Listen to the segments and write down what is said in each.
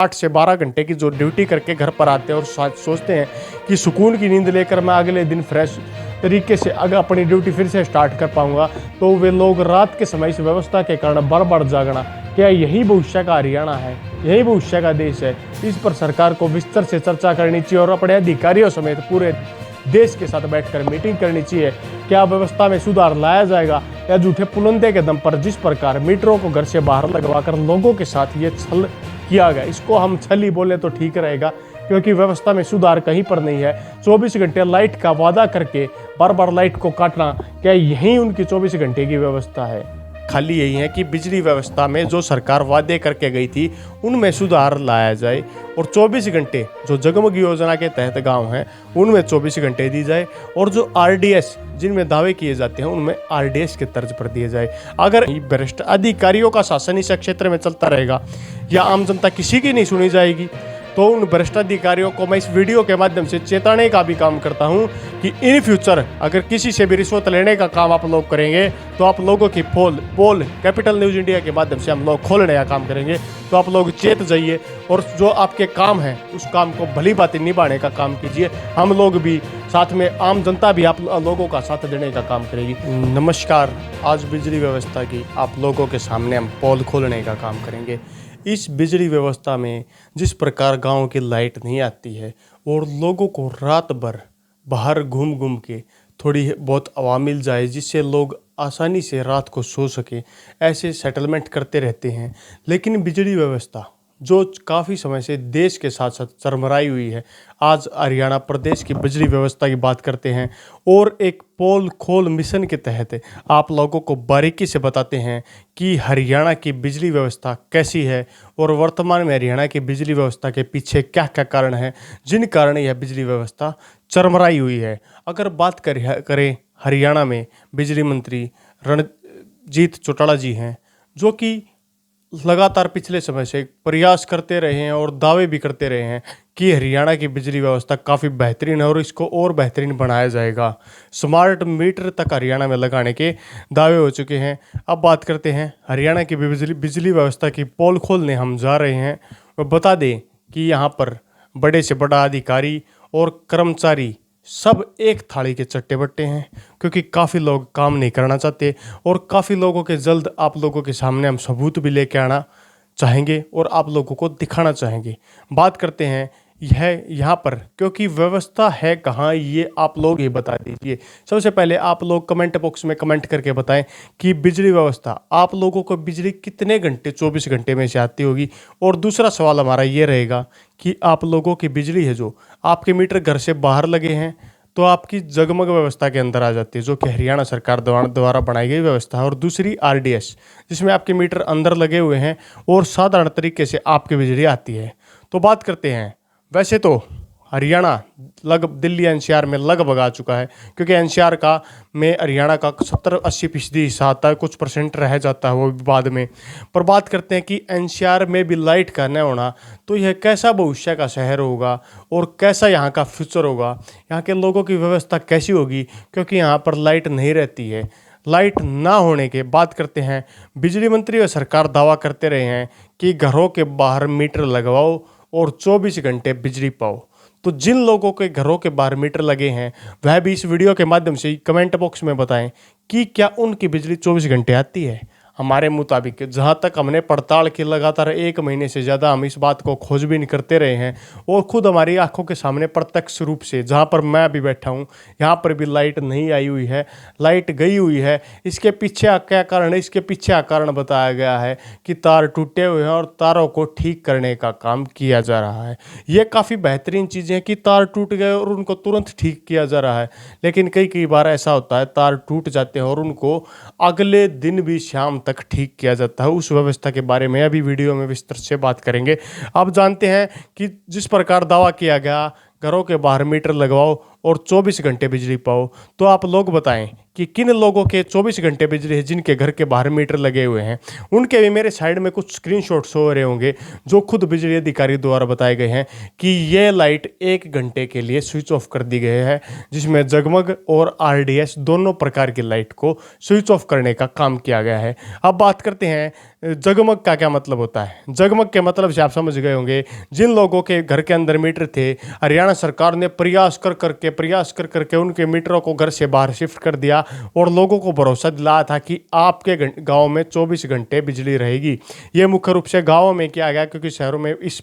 8 से 12 घंटे की जो ड्यूटी करके घर पर आते हैं और सोचते हैं कि सुकून की नींद लेकर मैं अगले दिन फ्रेश तरीके से अगर अपनी ड्यूटी फिर से स्टार्ट कर पाऊंगा, तो वे लोग रात के समय इस व्यवस्था के कारण बार बार जागना, क्या यही भविष्य का हरियाणा है, यही भविष्य का देश है? इस पर सरकार को विस्तार से चर्चा करनी चाहिए और अपने अधिकारियों समेत पूरे देश के साथ बैठकर मीटिंग करनी चाहिए। क्या व्यवस्था में सुधार लाया जाएगा या झूठे पुलंदे के दम पर जिस प्रकार मीटरों को घर से बाहर लगवाकर लोगों के साथ ये छल किया गया, इसको हम छल ही बोले तो ठीक रहेगा, क्योंकि व्यवस्था में सुधार कहीं पर नहीं है। 24 घंटे लाइट का वादा करके बार बार लाइट को काटना, क्या यही उनकी 24 घंटे की व्यवस्था है? खाली यही है कि बिजली व्यवस्था में जो सरकार वादे करके गई थी उनमें सुधार लाया जाए और 24 घंटे जो जगमग योजना के तहत गांव हैं उनमें 24 घंटे दी जाए, और जो आरडीएस जिनमें दावे किए जाते हैं उनमें आरडीएस के तर्ज पर दिए जाए। अगर भ्रष्ट अधिकारियों का शासन इस क्षेत्र में चलता रहेगा या आम जनता किसी की नहीं सुनी जाएगी, तो उन भ्रष्ट अधिकारियों को मैं इस वीडियो के माध्यम से चेताने का भी काम करता हूं कि इन फ्यूचर अगर किसी से भी रिश्वत लेने का काम आप लोग करेंगे तो आप लोगों की पोल कैपिटल न्यूज इंडिया के माध्यम से हम लोग खोलने का काम करेंगे। तो आप लोग चेत जाइए और जो आपके काम है उस काम को भली बातें निभाने का काम कीजिए। हम लोग भी साथ में, आम जनता भी आप लोगों का साथ देने का काम करेगी। नमस्कार, आज बिजली व्यवस्था की आप लोगों के सामने हम पोल खोलने का काम करेंगे। इस बिजली व्यवस्था में जिस प्रकार गांव की लाइट नहीं आती है और लोगों को रात भर बाहर घूम घूम के थोड़ी बहुत हवा मिल जाए जिससे लोग आसानी से रात को सो सके, ऐसे सेटलमेंट करते रहते हैं। लेकिन बिजली व्यवस्था जो काफ़ी समय से देश के साथ साथ चरमराई हुई है, आज हरियाणा प्रदेश की बिजली व्यवस्था की बात करते हैं और एक पोल खोल मिशन के तहत आप लोगों को बारीकी से बताते हैं कि हरियाणा की बिजली व्यवस्था कैसी है और वर्तमान में हरियाणा की बिजली व्यवस्था के पीछे क्या क्या कारण हैं जिन कारण यह बिजली व्यवस्था चरमराई हुई है। अगर बात करें हरियाणा में बिजली मंत्री रणजीत चौटाला जी हैं, जो कि लगातार पिछले समय से प्रयास करते रहे हैं और दावे भी करते रहे हैं कि हरियाणा की बिजली व्यवस्था काफ़ी बेहतरीन है और इसको और बेहतरीन बनाया जाएगा। स्मार्ट मीटर तक हरियाणा में लगाने के दावे हो चुके हैं। अब बात करते हैं हरियाणा की बिजली व्यवस्था की पोल खोलने हम जा रहे हैं। और बता दें कि यहाँ पर बड़े से बड़ा अधिकारी और कर्मचारी सब एक थाली के चट्टे बट्टे हैं, क्योंकि काफ़ी लोग काम नहीं करना चाहते और काफ़ी लोगों के जल्द आप लोगों के सामने हम सबूत भी लेके आना चाहेंगे और आप लोगों को दिखाना चाहेंगे। बात करते हैं यह यहाँ पर, क्योंकि व्यवस्था है कहाँ ये आप लोग ही बता दीजिए। सबसे पहले आप लोग कमेंट बॉक्स में कमेंट करके बताएं कि बिजली व्यवस्था आप लोगों को बिजली कितने घंटे 24 घंटे में से आती होगी। और दूसरा सवाल हमारा ये रहेगा कि आप लोगों की बिजली है जो आपके मीटर घर से बाहर लगे हैं तो आपकी जगमग व्यवस्था के अंदर आ जाती है, जो कि हरियाणा सरकार द्वारा बनाई गई व्यवस्था है। और दूसरी आरडीएस जिसमें आपके मीटर अंदर लगे हुए हैं और साधारण तरीके से आपकी बिजली आती है। तो बात करते हैं, वैसे तो हरियाणा दिल्ली एनसीआर में लगभग आ चुका है, क्योंकि एनसीआर का में हरियाणा का 70-80% हिस्सा आता है, कुछ परसेंट रह जाता है वो बाद में। पर बात करते हैं कि एनसीआर में भी लाइट का न होना तो यह कैसा भविष्य का शहर होगा और कैसा यहाँ का फ्यूचर होगा, यहाँ के लोगों की व्यवस्था कैसी होगी, क्योंकि यहाँ पर लाइट नहीं रहती है। लाइट ना होने के बात करते हैं, बिजली मंत्री और सरकार दावा करते रहे हैं कि घरों के बाहर मीटर लगवाओ और 24 घंटे बिजली पाओ। तो जिन लोगों के घरों के बाहर मीटर लगे हैं वह भी इस वीडियो के माध्यम से कमेंट बॉक्स में बताएं कि क्या उनकी बिजली 24 घंटे आती है। हमारे मुताबिक जहाँ तक हमने पड़ताल की, लगातार 1 महीने से ज़्यादा हम इस बात को खोजबीन करते रहे हैं और खुद हमारी आंखों के सामने प्रत्यक्ष रूप से, जहाँ पर मैं अभी बैठा हूँ यहाँ पर भी लाइट नहीं आई हुई है, लाइट गई हुई है। इसके पीछे क्या कारण है? इसके पीछे कारण बताया गया है कि तार टूटे हुए हैं और तारों को ठीक करने का काम किया जा रहा है। ये काफ़ी बेहतरीन चीज़ें हैं कि तार टूट गए और उनको तुरंत ठीक किया जा रहा है, लेकिन कई बार ऐसा होता है तार टूट जाते हैं और उनको अगले दिन भी शाम तक ठीक किया जाता है। उस व्यवस्था के बारे में अभी वीडियो में विस्तार से बात करेंगे। अब जानते हैं कि जिस प्रकार दावा किया गया घरों के बाहर मीटर लगवाओ और 24 घंटे बिजली पाओ, तो आप लोग बताएं कि किन लोगों के 24 घंटे बिजली है जिनके घर के बाहर मीटर लगे हुए हैं। उनके भी मेरे साइड में कुछ स्क्रीनशॉट्स हो रहे होंगे जो खुद बिजली अधिकारी द्वारा बताए गए हैं कि ये लाइट 1 घंटे के लिए स्विच ऑफ कर दी गई है, जिसमें जगमग और आरडीएस दोनों प्रकार की लाइट को स्विच ऑफ करने का काम किया गया है। अब बात करते हैं जगमग का क्या मतलब होता है? जगमग के मतलब से आप समझ गए होंगे। जिन लोगों के घर के अंदर मीटर थे, हरियाणा सरकार ने प्रयास कर करके उनके मीटरों को घर से बाहर शिफ्ट कर दिया और लोगों को भरोसा दिलाया था कि आपके गांव में 24 घंटे बिजली रहेगी। ये मुख्य रूप से गाँवों में किया गया, क्योंकि शहरों में इस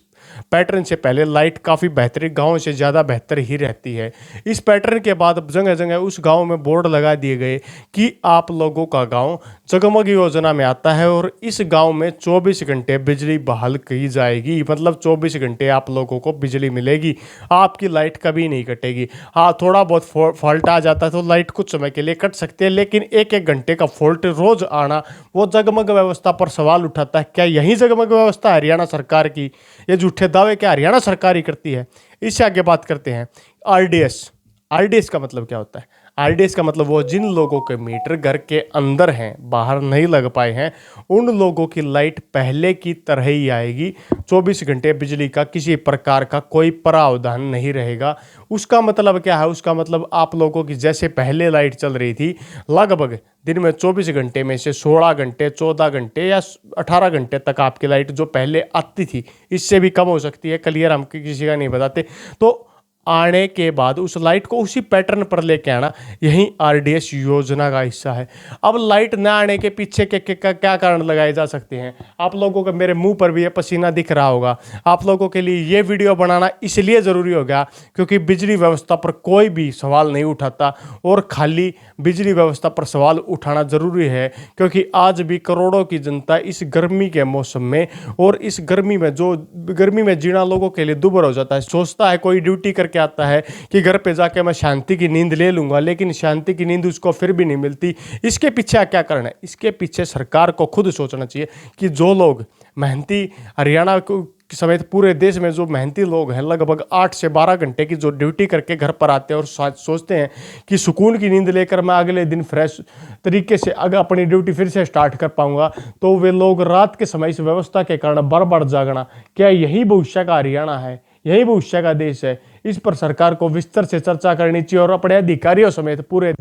पैटर्न से पहले लाइट काफ़ी बेहतरीन, गाँव से ज़्यादा बेहतर ही रहती है। इस पैटर्न के बाद जगह जगह उस गांव में बोर्ड लगा दिए गए कि आप लोगों का गांव जगमग योजना में आता है और इस गांव में 24 घंटे बिजली बहाल की जाएगी। मतलब 24 घंटे आप लोगों को बिजली मिलेगी, आपकी लाइट कभी नहीं कटेगी। हाँ, थोड़ा बहुत फॉल्ट आ जाता है तो लाइट कुछ समय के लिए कट सकती है, लेकिन एक एक घंटे का फॉल्ट रोज आना वो जगमग व्यवस्था पर सवाल उठाता है। क्या यही जगमग व्यवस्था हरियाणा सरकार की? ये झूठे दावे क्या हरियाणा सरकार ही करती है? इससे आगे बात करते हैं आरडीएस। आरडीएस का मतलब क्या होता है? आरडीएस का मतलब वो जिन लोगों के मीटर घर के अंदर हैं, बाहर नहीं लग पाए हैं, उन लोगों की लाइट पहले की तरह ही आएगी। 24 घंटे बिजली का किसी प्रकार का कोई प्रावधान नहीं रहेगा। उसका मतलब क्या है? उसका मतलब आप लोगों की जैसे पहले लाइट चल रही थी, लगभग दिन में 24 घंटे में से 16 घंटे, 14 घंटे या 18 घंटे तक आपकी लाइट जो पहले आती थी, इससे भी कम हो सकती है। क्लियर हम किसी का नहीं बताते। तो आने के बाद उस लाइट को उसी पैटर्न पर लेके आना, यही आरडीएस योजना का हिस्सा है। अब लाइट न आने के पीछे के क्या कारण लगाए जा सकते हैं? आप लोगों को मेरे मुंह पर भी ये पसीना दिख रहा होगा। आप लोगों के लिए ये वीडियो बनाना इसलिए ज़रूरी हो गया क्योंकि बिजली व्यवस्था पर कोई भी सवाल नहीं उठाता, और खाली बिजली व्यवस्था पर सवाल उठाना ज़रूरी है क्योंकि आज भी करोड़ों की जनता इस गर्मी के मौसम में, और इस गर्मी में जीना लोगों के लिए दुभर हो जाता है। सोचता है कोई ड्यूटी करके आता है कि घर पे जाके मैं शांति की नींद ले लूंगा, लेकिन शांति की नींद उसको फिर भी नहीं मिलती। इसके पीछे क्या कारण है? इसके पीछे सरकार को खुद सोचना चाहिए कि जो लोग मेहनती, हरियाणा को समेत पूरे देश में जो मेहनती लोग हैं, लगभग 8 से 12 घंटे की जो ड्यूटी करके घर पर आते हैं और सोचते हैं कि सुकून की नींद लेकर मैं अगले दिन फ्रेश तरीके से अगर अपनी ड्यूटी फिर से स्टार्ट कर पाऊंगा, तो वे लोग रात के समय इस व्यवस्था के कारण बार बार जागना, क्या यही भविष्य का हरियाणा है? यही भविष्य का देश है? इस पर सरकार को विस्तार से चर्चा करनी चाहिए और अपने अधिकारियों समेत पूरे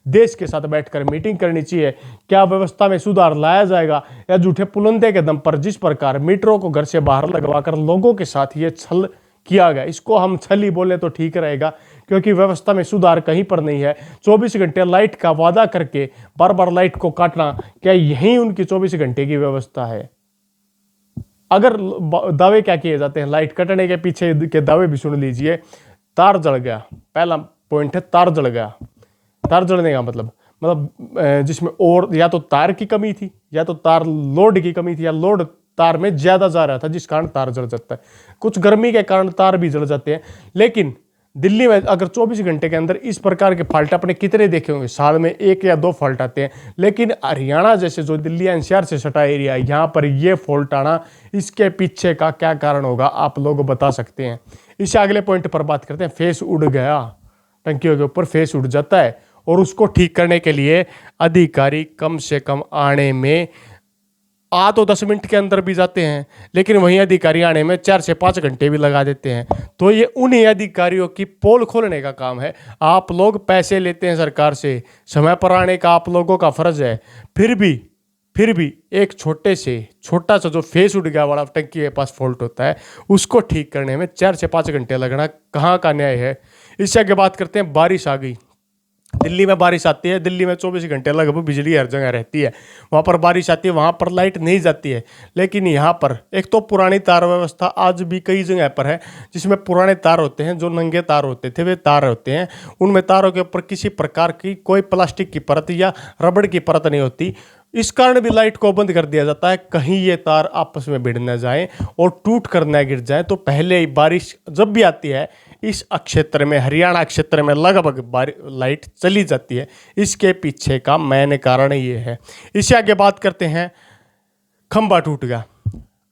देश के साथ बैठकर मीटिंग करनी चाहिए। क्या व्यवस्था में सुधार लाया जाएगा, या झूठे पुलंदे के दम पर जिस प्रकार मीटरों को घर से बाहर लगवाकर लोगों के साथ ये छल किया गया, इसको हम छल ही बोले तो ठीक रहेगा, क्योंकि व्यवस्था में सुधार कहीं पर नहीं है। 24 घंटे लाइट का वादा करके बार बार लाइट को काटना, क्या यही उनकी 24 घंटे की व्यवस्था है? अगर दावे क्या किए जाते हैं, लाइट कटने के पीछे के दावे भी सुन लीजिए। तार जल गया, पहला पॉइंट है तार जल गया। तार जलने का मतलब जिसमें और या तो तार की कमी थी, या तो तार लोड की कमी थी, या लोड तार में ज्यादा जा रहा था जिस कारण तार जल जाता है। कुछ गर्मी के कारण तार भी जल जाते हैं, लेकिन दिल्ली में अगर 24 घंटे के अंदर इस प्रकार के फॉल्ट आपने कितने देखे होंगे? साल में 1 या 2 फॉल्ट आते हैं। लेकिन हरियाणा जैसे जो दिल्ली एनसीआर से सटा एरिया है, यहाँ पर ये फॉल्ट आना, इसके पीछे का क्या कारण होगा आप लोग बता सकते हैं? इससे अगले पॉइंट पर बात करते हैं। फेस उड़ गया, टंकियों के ऊपर फेस उड़ जाता है, और उसको ठीक करने के लिए अधिकारी कम से कम आने में तो 10 मिनट के अंदर भी जाते हैं, लेकिन वहीं अधिकारी आने में 4 से 5 घंटे भी लगा देते हैं। तो ये उन्हीं अधिकारियों की पोल खोलने का काम है। आप लोग पैसे लेते हैं सरकार से, समय पर आने का आप लोगों का फर्ज है। फिर भी एक छोटा सा जो फेस उड़ गया वाला टंकी के पास फॉल्ट होता है, उसको ठीक करने में 4 से 5 घंटे लगना कहाँ का न्याय है? इससे आगे बात करते हैं। बारिश आ गई, दिल्ली में बारिश आती है, दिल्ली में 24 घंटे लगभग बिजली हर जगह रहती है। वहाँ पर बारिश आती है, वहाँ पर लाइट नहीं जाती है। लेकिन यहाँ पर एक तो पुरानी तार व्यवस्था आज भी कई जगह पर है, जिसमें पुराने तार होते हैं, जो नंगे तार होते थे वे तार होते हैं, उनमें तारों के ऊपर किसी प्रकार की कोई प्लास्टिक की परत या रबड़ की परत नहीं होती। इस कारण भी लाइट को बंद कर दिया जाता है, कहीं ये तार आपस में भिड़ न जाए और टूट कर न गिर जाए। तो पहले ही बारिश जब भी आती है, इस क्षेत्र में, हरियाणा क्षेत्र में लगभग लाइट चली जाती है। इसके पीछे का मेन कारण ये है। इससे आगे बात करते हैं। खंबा टूट गया।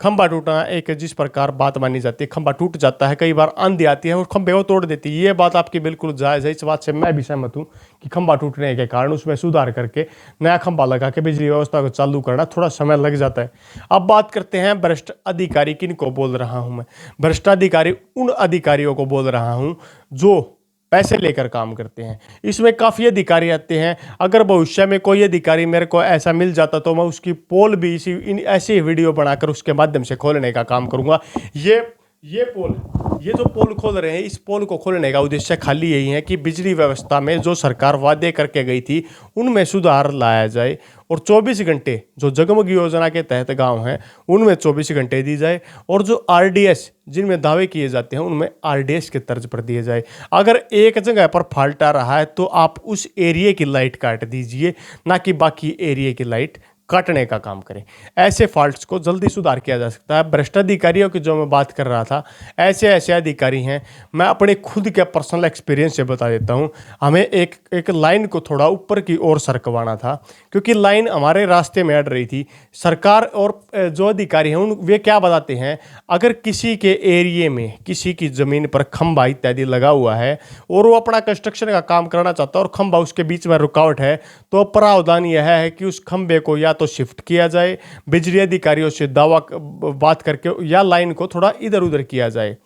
खंबा टूटना एक जिस प्रकार बात मानी जाती है, खंबा टूट जाता है, कई बार आंधी आती है और खंबे को तोड़ देती है। ये बात आपकी बिल्कुल जायज़ है, इस बात से मैं भी सहमत हूँ कि खंबा टूटने के कारण उसमें सुधार करके नया खंबा लगा के बिजली व्यवस्था को चालू करना थोड़ा समय लग जाता है। अब बात करते हैं भ्रष्ट अधिकारी। किन को बोल रहा हूँ मैं? भ्रष्ट अधिकारी उन अधिकारियों को बोल रहा हूँ जो पैसे लेकर काम करते हैं। इसमें काफ़ी अधिकारी आते हैं। अगर भविष्य में कोई अधिकारी मेरे को ऐसा मिल जाता तो मैं उसकी पोल भी ऐसी वीडियो बनाकर उसके माध्यम से खोलने का काम करूँगा। ये जो पोल खोल रहे हैं, इस पोल को खोलने का उद्देश्य खाली यही है कि बिजली व्यवस्था में जो सरकार वादे करके गई थी उनमें सुधार लाया जाए और 24 घंटे जो जगमग योजना के तहत गांव हैं उनमें 24 घंटे दी जाए और जो आरडीएस जिनमें दावे किए जाते हैं उनमें आरडीएस के तर्ज पर दिए जाए। अगर एक जगह पर फॉल्ट आ रहा है तो आप उस एरिया की लाइट काट दीजिए, ना कि बाकी एरिया की लाइट काटने का काम करें। ऐसे फॉल्ट्स को जल्दी सुधार किया जा सकता है। भ्रष्ट अधिकारियों की जो मैं बात कर रहा था, ऐसे अधिकारी हैं, मैं अपने खुद के पर्सनल एक्सपीरियंस से बता देता हूं। हमें एक लाइन को थोड़ा ऊपर की ओर सरकवाना था क्योंकि लाइन हमारे रास्ते में अड़ रही थी। सरकार और जो अधिकारी हैं वे क्या बताते हैं, अगर किसी के एरिए में किसी की ज़मीन पर खंभा इत्यादि लगा हुआ है और वो अपना कंस्ट्रक्शन का काम करना चाहता है और खंभा उसके बीच में रुकावट है, तो प्रावधान यह है कि उस खंभे को या तो शिफ्ट किया जाए, बिजली अधिकारियों से बात करके, या लाइन को थोड़ा इधर उधर किया जाए।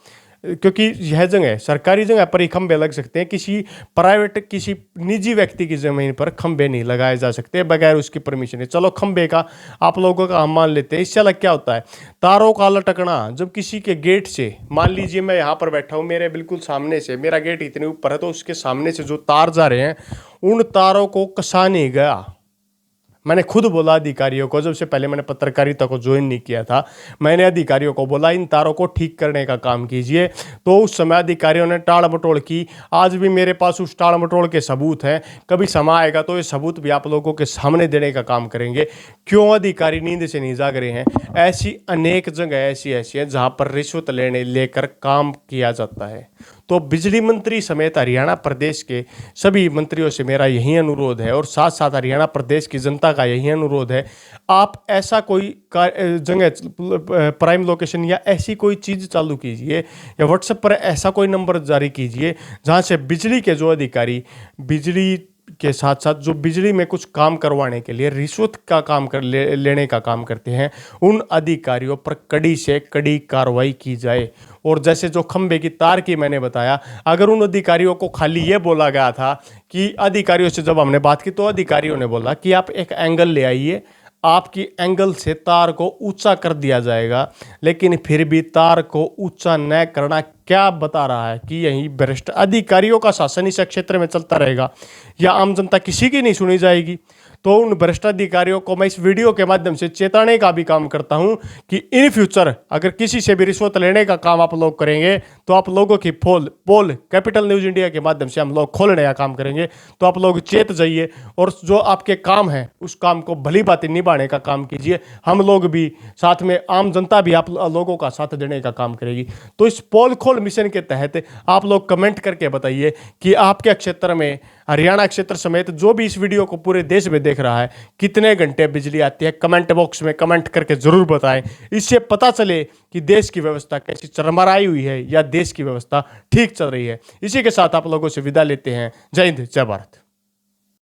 क्योंकि यह जगह सरकारी जगह पर ही खंभे लग सकते हैं, किसी निजी व्यक्ति की ज़मीन पर खंभे नहीं लगाए जा सकते बगैर उसकी परमिशन है। चलो खंभे का आप लोगों का हम मान लेते हैं। इससे अलग क्या होता है, तारों का लटकना। जब किसी के गेट से, मान लीजिए मैं यहाँ पर बैठा हूँ, मेरे बिल्कुल सामने से मेरा गेट इतने ऊपर है, तो उसके सामने से जो तार जा रहे हैं उन तारों को कसा नहीं गया। मैंने खुद बोला अधिकारियों को, जब से पहले मैंने पत्रकारिता को ज्वाइन नहीं किया था, मैंने अधिकारियों को बोला इन तारों को ठीक करने का काम कीजिए। तो उस समय अधिकारियों ने टाल मटोल की। आज भी मेरे पास उस टाल मटोल के सबूत हैं। कभी समय आएगा तो ये सबूत भी आप लोगों के सामने देने का काम करेंगे। क्यों अधिकारी नींद से नहीं जाग रहे हैं? ऐसी अनेक जगह ऐसी हैं जहाँ पर रिश्वत लेकर काम किया जाता है। तो बिजली मंत्री समेत हरियाणा प्रदेश के सभी मंत्रियों से मेरा यही अनुरोध है और साथ साथ हरियाणा प्रदेश की जनता का यही अनुरोध है, आप ऐसा कोई जगह प्राइम लोकेशन या ऐसी कोई चीज़ चालू कीजिए या व्हाट्सएप पर ऐसा कोई नंबर जारी कीजिए जहां से बिजली के जो अधिकारी बिजली के साथ साथ जो बिजली में कुछ काम करवाने के लिए रिश्वत का काम लेने का काम करते हैं, उन अधिकारियों पर कड़ी से कड़ी कार्रवाई की जाए। और जैसे जो खंबे की तार की मैंने बताया, अगर उन अधिकारियों को खाली ये बोला गया था कि अधिकारियों से जब हमने बात की तो अधिकारियों ने बोला कि आप एक एंगल ले आइए, आपकी एंगल से तार को ऊंचा कर दिया जाएगा, लेकिन फिर भी तार को ऊंचा न करना क्या बता रहा है कि यही भ्रष्ट अधिकारियों का शासन इस क्षेत्र में चलता रहेगा या आम जनता किसी की नहीं सुनी जाएगी। तो उन भ्रष्ट अधिकारियों को मैं इस वीडियो के माध्यम से चेताने का भी काम करता हूं कि इन फ्यूचर अगर किसी से भी रिश्वत लेने का काम आप लोग करेंगे तो आप लोगों की पोल कैपिटल न्यूज़ इंडिया के माध्यम से हम लोग खोलने का काम करेंगे। तो आप लोग चेत जाइए और जो आपके काम है उस काम को भली बातें निभाने का काम कीजिए। हम लोग भी साथ में, आम जनता भी आप लोगों का साथ देने का काम करेगी। तो इस पोल खोल मिशन के तहत आप लोग कमेंट करके बताइए कि आपके क्षेत्र में, हरियाणा क्षेत्र समेत जो भी इस वीडियो को पूरे देश में देख रहा है, कितने घंटे बिजली आती है। कमेंट बॉक्स में कमेंट करके जरूर बताएं। इससे पता चले कि देश की व्यवस्था कैसी चरमराई हुई है या देश की व्यवस्था ठीक चल रही है। इसी के साथ आप लोगों से विदा लेते हैं। जय हिंद, जय भारत।